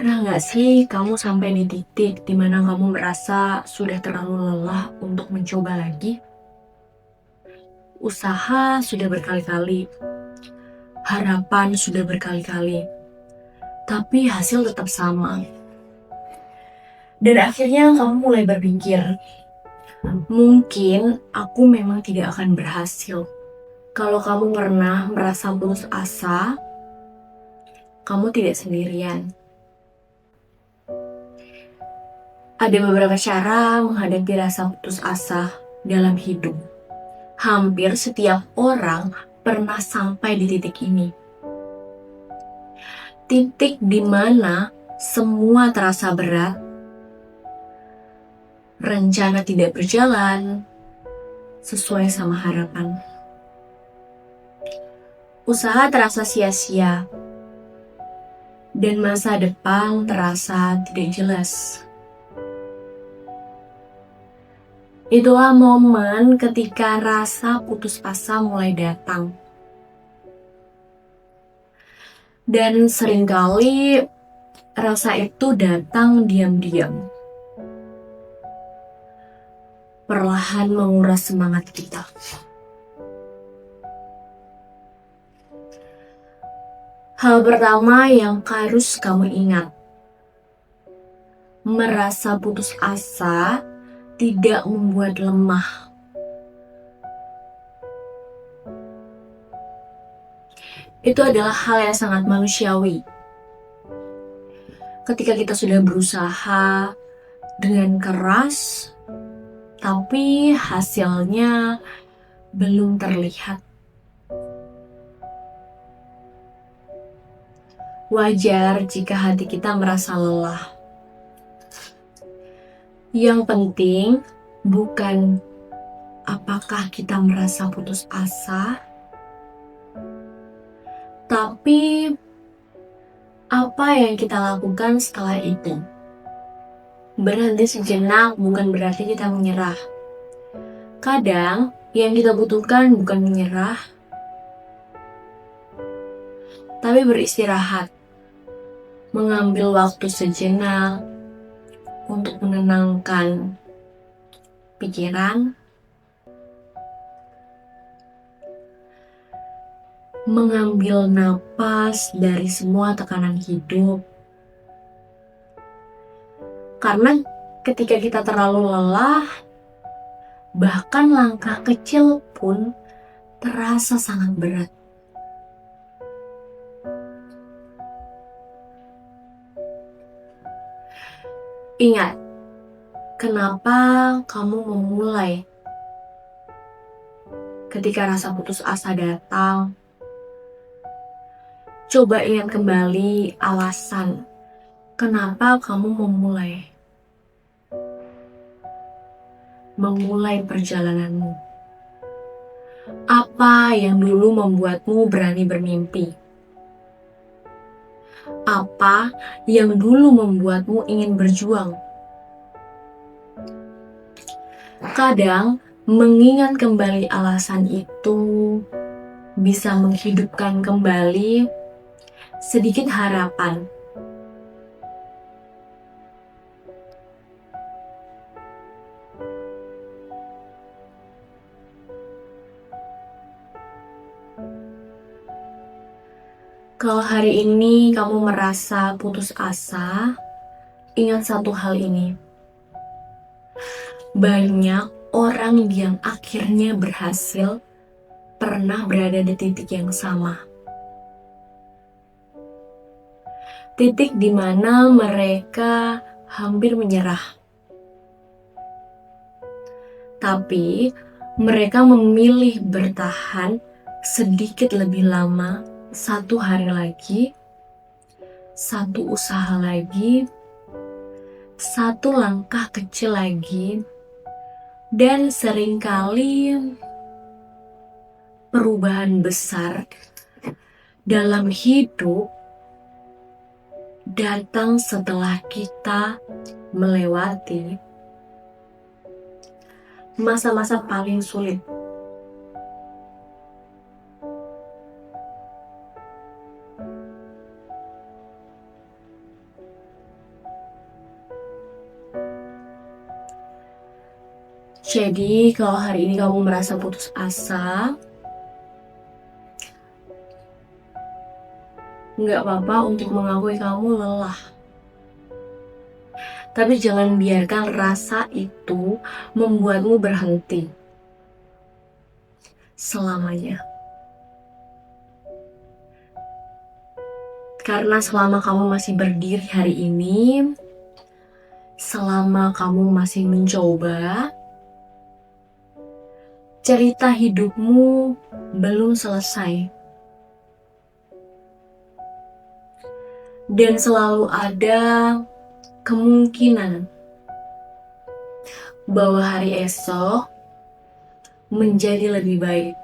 Pernah nggak sih kamu sampai di titik dimana kamu merasa sudah terlalu lelah untuk mencoba lagi? Usaha sudah berkali-kali, harapan sudah berkali-kali, tapi hasil tetap sama. Dan akhirnya kamu mulai berpikir, mungkin aku memang tidak akan berhasil. Kalau kamu pernah merasa putus asa, kamu tidak sendirian. Ada beberapa cara menghadapi rasa putus asa dalam hidup. Hampir setiap orang pernah sampai di titik ini. Titik di mana semua terasa berat, rencana tidak berjalan sesuai sama harapan. Usaha terasa sia-sia, dan masa depan terasa tidak jelas. Itulah momen ketika rasa putus asa mulai datang. Dan seringkali rasa itu datang diam-diam. Perlahan menguras semangat kita. Hal pertama yang harus kamu ingat, merasa putus asa tidak membuat lemah. Itu adalah hal yang sangat manusiawi. Ketika kita sudah berusaha dengan keras, tapi hasilnya belum terlihat. Wajar jika hati kita merasa lelah. Yang penting bukan apakah kita merasa putus asa, tapi apa yang kita lakukan setelah itu. Berhenti sejenak bukan berarti kita menyerah. Kadang yang kita butuhkan bukan menyerah, tapi beristirahat. Mengambil waktu sejenak untuk menenangkan pikiran, mengambil napas dari semua tekanan hidup. Karena ketika kita terlalu lelah, bahkan langkah kecil pun terasa sangat berat. Ingat, kenapa kamu memulai? Ketika rasa putus asa datang, coba ingat kembali alasan kenapa kamu memulai perjalananmu. Apa yang dulu membuatmu berani bermimpi? Apa yang dulu membuatmu ingin berjuang? Kadang mengingat kembali alasan itu bisa menghidupkan kembali sedikit harapan. Kalau hari ini kamu merasa putus asa, ingat satu hal ini. Banyak orang yang akhirnya berhasil pernah berada di titik yang sama. Titik di mana mereka hampir menyerah. Tapi mereka memilih bertahan sedikit lebih lama, satu hari lagi, satu usaha lagi, satu langkah kecil lagi, dan seringkali perubahan besar dalam hidup datang setelah kita melewati masa-masa paling sulit. Jadi kalau hari ini kamu merasa putus asa, nggak apa-apa untuk mengakui kamu lelah. Tapi jangan biarkan rasa itu membuatmu berhenti selamanya. Karena selama kamu masih berdiri hari ini, selama kamu masih mencoba, cerita hidupmu belum selesai. Dan selalu ada kemungkinan bahwa hari esok menjadi lebih baik.